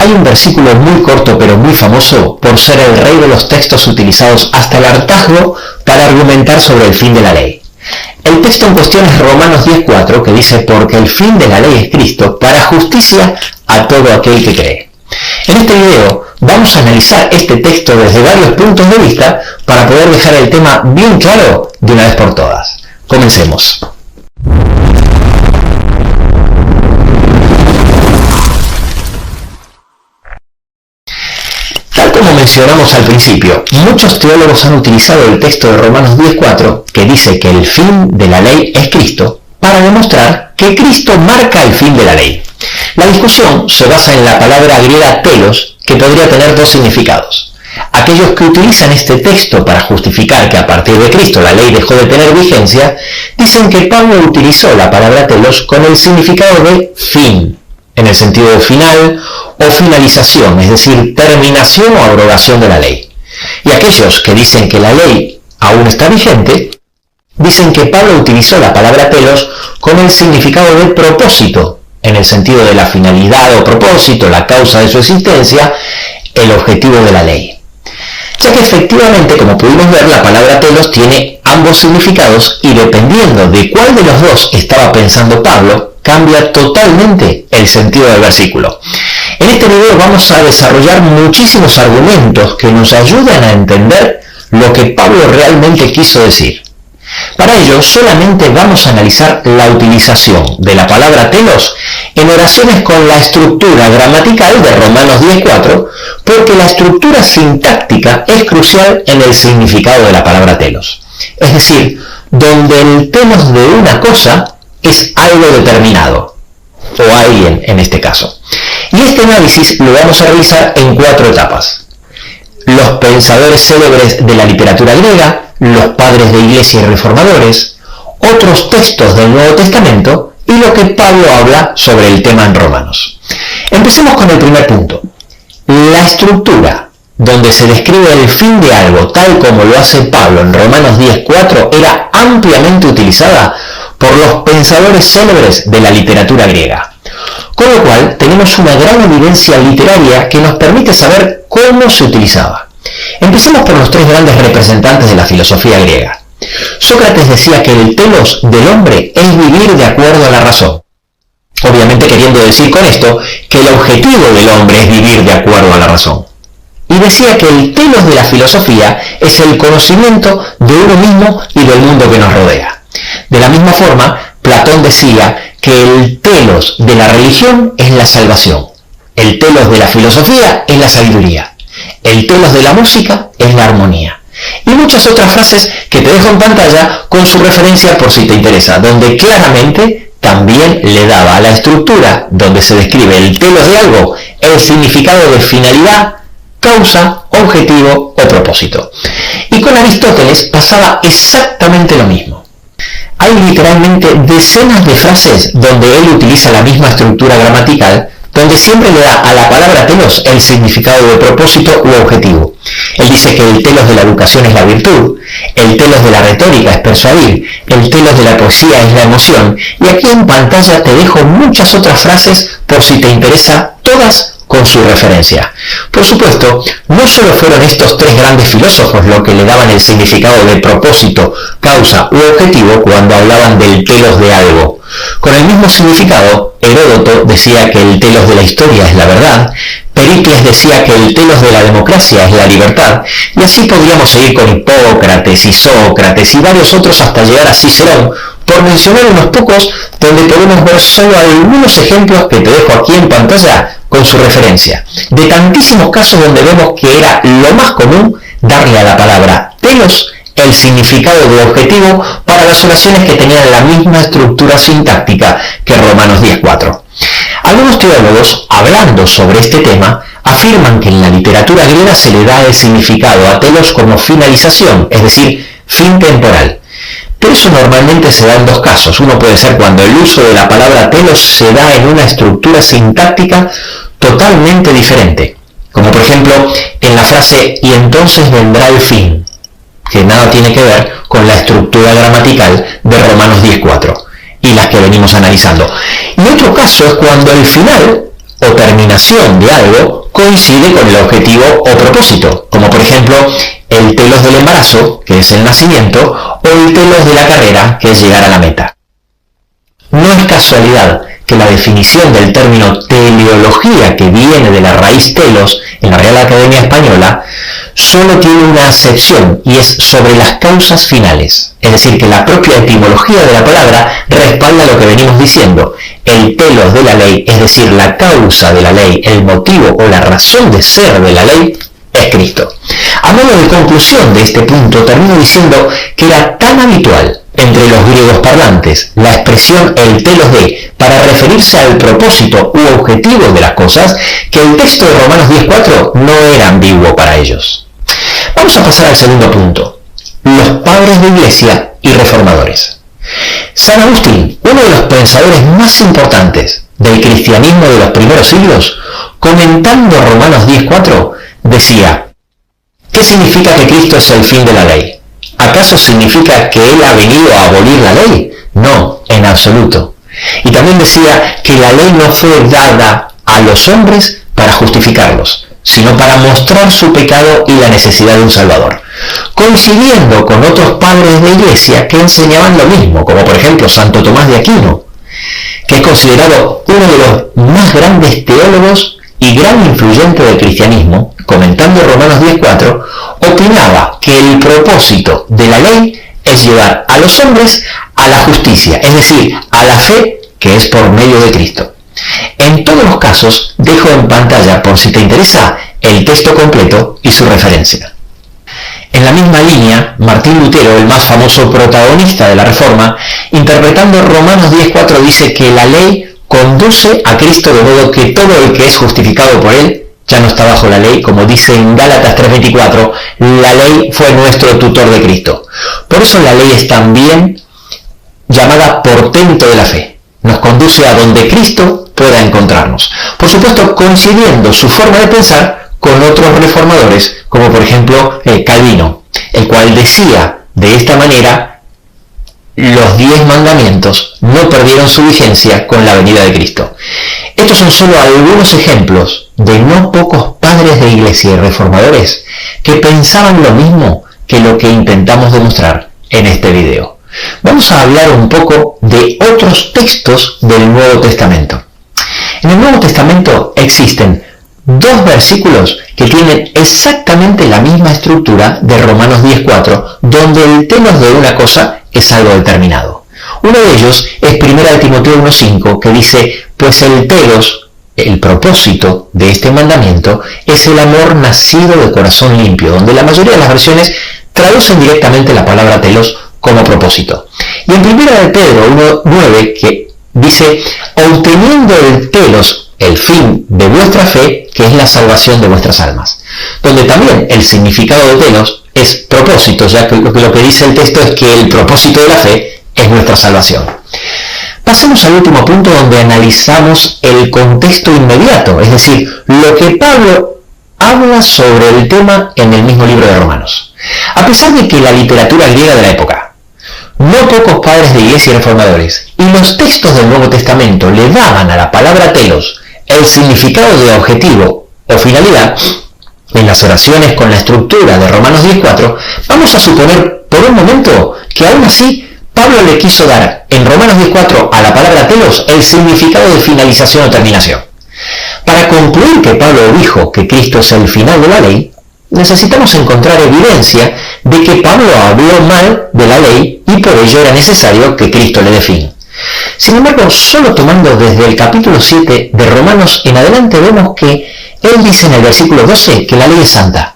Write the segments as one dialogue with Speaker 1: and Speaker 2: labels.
Speaker 1: Hay un versículo muy corto pero muy famoso por ser el rey de los textos utilizados hasta el hartazgo para argumentar sobre el fin de la ley. El texto en cuestión es Romanos 10:4, que dice: porque el fin de la ley es Cristo, para justicia a todo aquel que cree. En este video vamos a analizar este texto desde varios puntos de vista para poder dejar el tema bien claro de una vez por todas. Comencemos. Como mencionamos al principio, muchos teólogos han utilizado el texto de Romanos 10:4, que dice que el fin de la ley es Cristo, para demostrar que Cristo marca el fin de la ley. La discusión se basa en la palabra griega telos, que podría tener dos significados. Aquellos que utilizan este texto para justificar que a partir de Cristo la ley dejó de tener vigencia, dicen que Pablo utilizó la palabra telos con el significado de fin, en el sentido de final o finalización, es decir, terminación o abrogación de la ley. Y aquellos que dicen que la ley aún está vigente, dicen que Pablo utilizó la palabra telos con el significado de propósito, en el sentido de la finalidad o propósito, la causa de su existencia, el objetivo de la ley. Ya que efectivamente, como pudimos ver, la palabra telos tiene ambos significados y dependiendo de cuál de los dos estaba pensando Pablo, cambia totalmente el sentido del versículo. En este video vamos a desarrollar muchísimos argumentos que nos ayudan a entender lo que Pablo realmente quiso decir. Para ello, solamente vamos a analizar la utilización de la palabra telos en oraciones con la estructura gramatical de Romanos 10:4, porque la estructura sintáctica es crucial en el significado de la palabra telos. Es decir, donde el telos de una cosa es algo determinado, o alguien en este caso. Y este análisis lo vamos a realizar en 4 etapas. Los pensadores célebres de la literatura griega, los padres de iglesia y reformadores, otros textos del Nuevo Testamento y lo que Pablo habla sobre el tema en Romanos. Empecemos con el primer punto. La estructura donde se describe el fin de algo, tal como lo hace Pablo en Romanos 10:4, era ampliamente utilizada por los pensadores célebres de la literatura griega. Con lo cual, tenemos una gran evidencia literaria que nos permite saber cómo se utilizaba. Empecemos por los 3 grandes representantes de la filosofía griega. Sócrates decía que el telos del hombre es vivir de acuerdo a la razón. Obviamente queriendo decir con esto que el objetivo del hombre es vivir de acuerdo a la razón. Y decía que el telos de la filosofía es el conocimiento de uno mismo y del mundo que nos rodea. De la misma forma, Platón decía que el telos de la religión es la salvación, el telos de la filosofía es la sabiduría, el telos de la música es la armonía. Y muchas otras frases que te dejo en pantalla con su referencia por si te interesa, donde claramente también le daba a la estructura donde se describe el telos de algo el significado de finalidad, causa, objetivo o propósito. Y con Aristóteles pasaba exactamente lo mismo. Hay literalmente decenas de frases donde él utiliza la misma estructura gramatical, donde siempre le da a la palabra telos el significado de propósito u objetivo. Él dice que el telos de la educación es la virtud, el telos de la retórica es persuadir, el telos de la poesía es la emoción, y aquí en pantalla te dejo muchas otras frases por si te interesa, todas con su referencia. Por supuesto, no solo fueron estos 3 grandes filósofos los que le daban el significado de propósito, causa u objetivo cuando hablaban del telos de algo. Con el mismo significado, Heródoto decía que el telos de la historia es la verdad, Pericles decía que el telos de la democracia es la libertad, y así podríamos seguir con Hipócrates y Sócrates y varios otros hasta llegar a Cicerón, por mencionar unos pocos donde podemos ver solo algunos ejemplos que te dejo aquí en pantalla con su referencia, de tantísimos casos donde vemos que era lo más común darle a la palabra telos el significado de objetivo para las oraciones que tenían la misma estructura sintáctica que Romanos 10:4. Algunos teólogos, hablando sobre este tema, afirman que en la literatura griega se le da el significado a telos como finalización, es decir, fin temporal. Pero eso normalmente se da en 2 casos. Uno puede ser cuando el uso de la palabra telos se da en una estructura sintáctica totalmente diferente. Como por ejemplo en la frase "y entonces vendrá el fin", que nada tiene que ver con la estructura gramatical de Romanos 10:4 y las que venimos analizando. Y otro caso es cuando el final o terminación de algo coincide con el objetivo o propósito, como por ejemplo el telos del embarazo, que es el nacimiento, o el telos de la carrera, que es llegar a la meta. No es casualidad que la definición del término teleología, que viene de la raíz telos en la Real Academia Española, solo tiene una acepción y es sobre las causas finales. Es decir, que la propia etimología de la palabra respalda lo que venimos diciendo. El telos de la ley, es decir, la causa de la ley, el motivo o la razón de ser de la ley, es Cristo. A modo de conclusión de este punto, termino diciendo que era tan habitual entre los griegos parlantes la expresión el telos de para referirse al propósito u objetivo de las cosas, que el texto de Romanos 10:4 no era ambiguo para ellos. Vamos a pasar al segundo punto: los padres de iglesia y reformadores. San Agustín, uno de los pensadores más importantes del cristianismo de los primeros siglos, comentando Romanos 10:4, decía: ¿qué significa que Cristo es el fin de la ley? ¿Acaso significa que Él ha venido a abolir la ley? No, en absoluto. Y también decía que la ley no fue dada a los hombres para justificarlos, sino para mostrar su pecado y la necesidad de un Salvador, coincidiendo con otros padres de iglesia que enseñaban lo mismo, como por ejemplo Santo Tomás de Aquino, que es considerado uno de los más grandes teólogos y gran influyente del cristianismo. Comentando Romanos 10:4, opinaba que el propósito de la ley es llevar a los hombres a la justicia, es decir, a la fe que es por medio de Cristo. En todos los casos, dejo en pantalla, por si te interesa, el texto completo y su referencia. En la misma línea, Martín Lutero, el más famoso protagonista de la Reforma, interpretando Romanos 10:4, dice que la ley conduce a Cristo de modo que todo el que es justificado por él ya no está bajo la ley, como dice en Gálatas 3:24, la ley fue nuestro tutor de Cristo. Por eso la ley es también llamada portento de la fe. Nos conduce a donde Cristo pueda encontrarnos. Por supuesto, coincidiendo su forma de pensar con otros reformadores, como por ejemplo Calvino, el cual decía de esta manera: los 10 mandamientos no perdieron su vigencia con la venida de Cristo. Estos son solo algunos ejemplos de no pocos padres de iglesia y reformadores que pensaban lo mismo que lo que intentamos demostrar en este video. Vamos a hablar un poco de otros textos del Nuevo Testamento. En el Nuevo Testamento existen 2 versículos que tienen exactamente la misma estructura de Romanos 10:4, donde el telos de una cosa es algo determinado. Uno de ellos es 1 Timoteo 1:5, que dice: pues el telos, el propósito de este mandamiento, es el amor nacido de corazón limpio, donde la mayoría de las versiones traducen directamente la palabra telos como propósito. Y en 1 Pedro 1:9, que dice: obteniendo el telos, el fin de vuestra fe, que es la salvación de vuestras almas, donde también el significado de telos es propósito, ya que lo que dice el texto es que el propósito de la fe es nuestra salvación. Pasemos al último punto, donde analizamos el contexto inmediato, es decir, lo que Pablo habla sobre el tema en el mismo libro de Romanos. A pesar de que la literatura griega de la época, no pocos padres de iglesia y reformadores, y los textos del Nuevo Testamento le daban a la palabra telos el significado de objetivo o finalidad, en las oraciones con la estructura de Romanos 10:4, vamos a suponer por un momento que aún así Pablo le quiso dar en Romanos 10:4 a la palabra telos el significado de finalización o terminación. Para concluir que Pablo dijo que Cristo es el final de la ley, necesitamos encontrar evidencia de que Pablo habló mal de la ley y por ello era necesario que Cristo le dé fin. Sin embargo, solo tomando desde el capítulo 7 de Romanos en adelante, vemos que él dice en el versículo 12 que la ley es santa.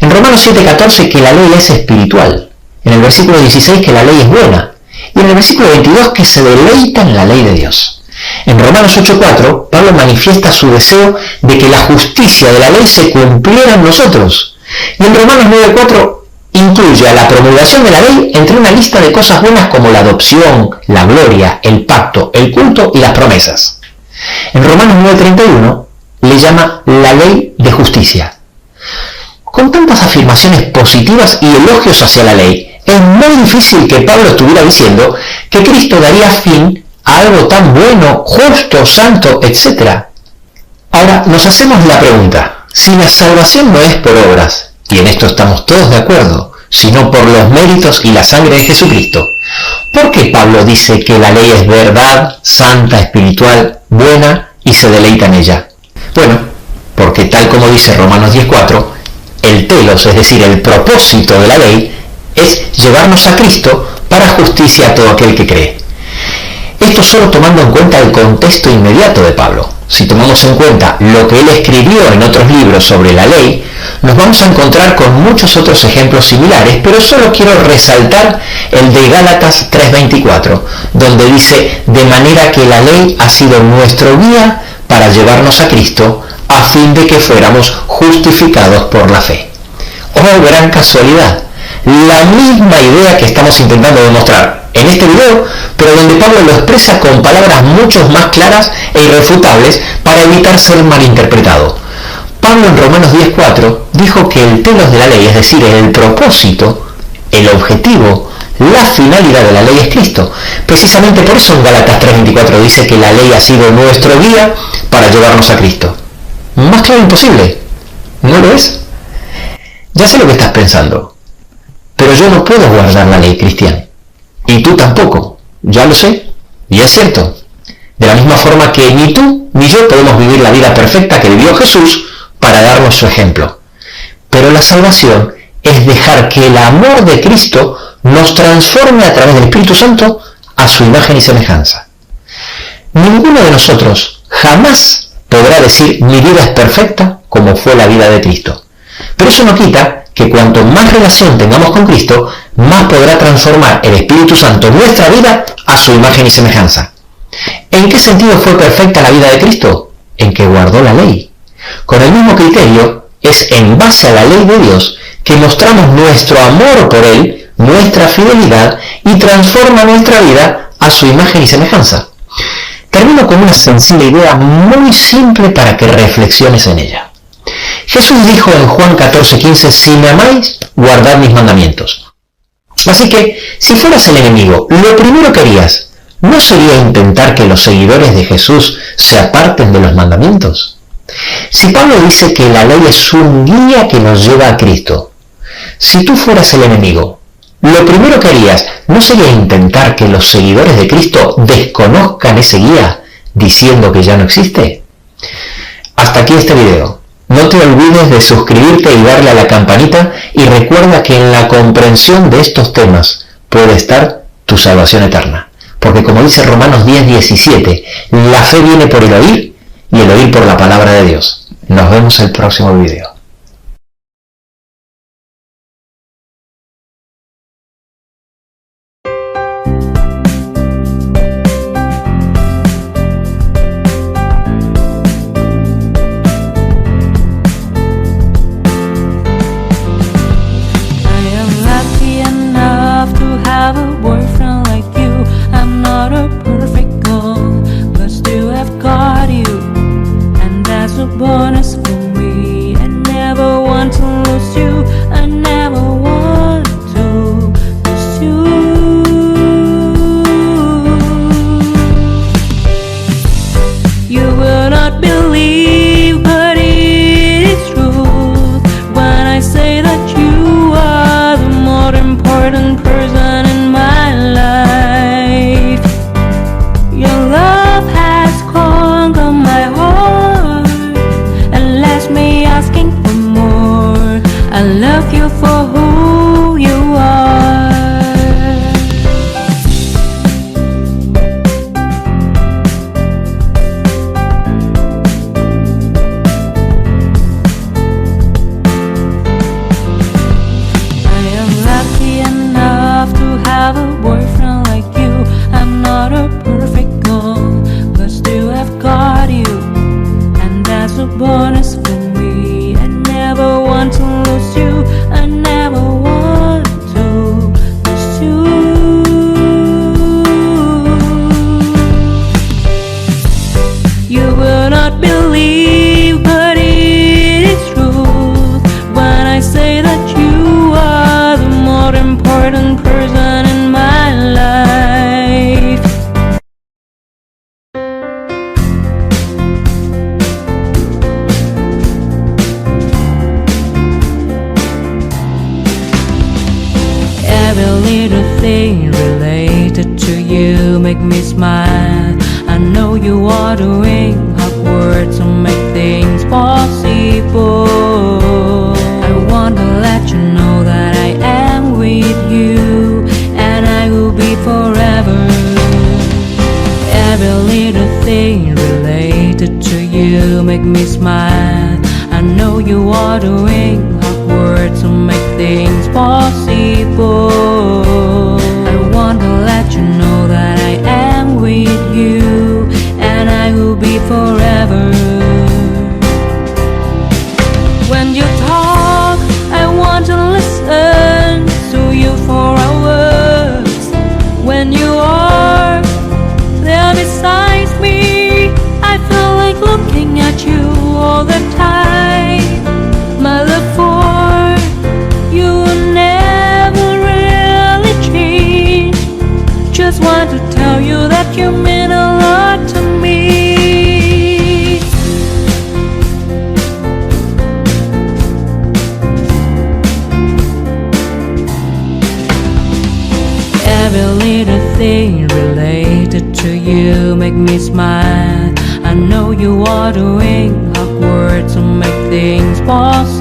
Speaker 1: En Romanos 7:14 que la ley es espiritual. En el versículo 16 que la ley es buena. Y en el versículo 22 que se deleita en la ley de Dios. En Romanos 8:4, Pablo manifiesta su deseo de que la justicia de la ley se cumpliera en nosotros. Y en Romanos 9:4 incluye a la promulgación de la ley entre una lista de cosas buenas como la adopción, la gloria, el pacto, el culto y las promesas. En Romanos 9:31 le llama la ley de justicia. Con tantas afirmaciones positivas y elogios hacia la ley, es muy difícil que Pablo estuviera diciendo que Cristo daría fin a algo tan bueno, justo, santo, etc. Ahora, nos hacemos la pregunta, si la salvación no es por obras, y en esto estamos todos de acuerdo, sino por los méritos y la sangre de Jesucristo, ¿por qué Pablo dice que la ley es verdad, santa, espiritual, buena y se deleita en ella? Bueno, porque tal como dice Romanos 10:4, el telos, es decir, el propósito de la ley, es llevarnos a Cristo para justicia a todo aquel que cree. Esto solo tomando en cuenta el contexto inmediato de Pablo. Si tomamos en cuenta lo que él escribió en otros libros sobre la ley, nos vamos a encontrar con muchos otros ejemplos similares, pero solo quiero resaltar el de Gálatas 3:24, donde dice, de manera que la ley ha sido nuestro guía para llevarnos a Cristo, a fin de que fuéramos justificados por la fe. ¡Oh, gran casualidad! La misma idea que estamos intentando demostrar en este video, pero donde Pablo lo expresa con palabras mucho más claras e irrefutables para evitar ser malinterpretado. Pablo en Romanos 10:4 dijo que el telos de la ley, es decir, el propósito, el objetivo, la finalidad de la ley es Cristo. Precisamente por eso en Gálatas 3:24 dice que la ley ha sido nuestro guía para llevarnos a Cristo. Más claro imposible, ¿no lo es? Ya sé lo que estás pensando, pero yo no puedo guardar la ley, Cristian. Y tú tampoco, ya lo sé, y es cierto. De la misma forma que ni tú ni yo podemos vivir la vida perfecta que vivió Jesús para darnos su ejemplo. Pero la salvación es dejar que el amor de Cristo nos transforme a través del Espíritu Santo a su imagen y semejanza. Ninguno de nosotros jamás podrá decir mi vida es perfecta como fue la vida de Cristo. Pero eso no quita que cuanto más relación tengamos con Cristo, más podrá transformar el Espíritu Santo nuestra vida a su imagen y semejanza. ¿En qué sentido fue perfecta la vida de Cristo? En que guardó la ley. Con el mismo criterio, es en base a la ley de Dios que mostramos nuestro amor por Él, nuestra fidelidad y transforma nuestra vida a su imagen y semejanza. Termino con una sencilla idea muy simple para que reflexiones en ella. Jesús dijo en Juan 14:15, si me amáis, guardad mis mandamientos. Así que, si fueras el enemigo, lo primero que harías, ¿no sería intentar que los seguidores de Jesús se aparten de los mandamientos? Si Pablo dice que la ley es un guía que nos lleva a Cristo, si tú fueras el enemigo, lo primero que harías, ¿no sería intentar que los seguidores de Cristo desconozcan ese guía, diciendo que ya no existe? Hasta aquí este video. No te olvides de suscribirte y darle a la campanita, y recuerda que en la comprensión de estos temas puede estar tu salvación eterna. Porque como dice Romanos 10:17, la fe viene por el oír y el oír por la palabra de Dios. Nos vemos en el próximo video.
Speaker 2: Bonus for me. I never want to lose you. I never want to lose you. You will not believe, but it's true when I say that you are the more important person in my life. Your love has conquered my heart. Me asking for more. I love you for who you are. I am lucky enough to have a boyfriend like you. I'm not a perfect girl, but still I've got you, and that's a bonus for me. I never want to lose you. I never want to lose you. You will not believe, but it's true when I say that you are the more important person in my life. thing related to you make me smile. I know you are doing hard work to make things possible. I want to let you know that I am with you, and I will be forever. Every little thing related to you make me smile. I know you are doing hard work to make things possible. I want to let you know that I am with you, and I will be forever. When you talk, I want to listen to you for hours. When you are there beside me, I feel like looking at you all the time. My love for you will never really change. Just want to tell you that you mean a lot to me. Every little thing related to you make me smile. I know you are doing hard work to make things possible.